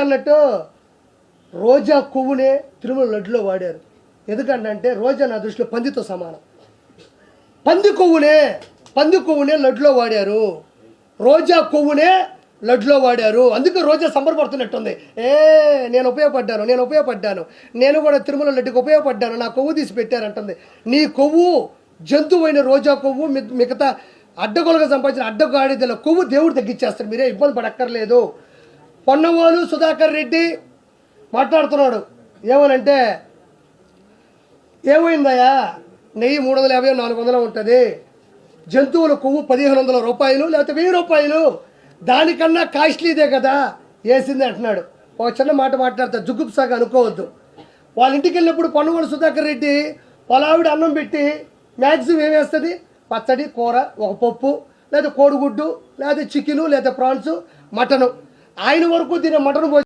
అన్నట్టు రోజా కొవ్వునే తిరుమల లడ్డులో వాడారు. ఎందుకంటే రోజా నా దృష్టిలో పందితో సమానం. పంది కొవ్వునే లడ్డులో వాడారు. రోజా కొవ్వునే లడ్డులో వాడారు. అందుకే రోజా సంబరపడుతున్నట్టుంది. నేను ఉపయోగపడ్డాను, నేను కూడా తిరుమల లడ్డుకి ఉపయోగపడ్డాను, నా కొవ్వు తీసి పెట్టారంటుంది. నీ కొవ్వు జంతువైన రోజా కొవ్వు మిగతా అడ్డగోలుగా సంపాదించిన అడ్డగాడిదల కొవ్వు దేవుడు తగ్గించేస్తాడు. మీరే ఇబ్బంది పడక్కర్లేదు. పొన్నవాళ్ళు సుధాకర్ రెడ్డి మాట్లాడుతున్నాడు. ఏమనంటే ఏమైందయ్యా, నెయ్యి 350 400 ఉంటుంది, జంతువుల కొవ్వు 1500 రూపాయలు లేకపోతే 1000 రూపాయలు, దానికన్నా కాస్ట్లీదే కదా వేసింది అంటున్నాడు. ఒక చిన్న మాట మాట్లాడతా, జుగుప్సాగా అనుకోవద్దు. వాళ్ళ ఇంటికి వెళ్ళినప్పుడు పొన్నవాళ్ళు సుధాకర్ రెడ్డి పొలావిడ అన్నం పెట్టి మ్యాక్సిమం ఏమేస్తుంది, పచ్చడి, కూర, ఒక పప్పు, లేదా కోడిగుడ్డు, లేదా చికెను, లేదా ప్రాన్స్, మటను. ఆయన వరకు దీని మటన్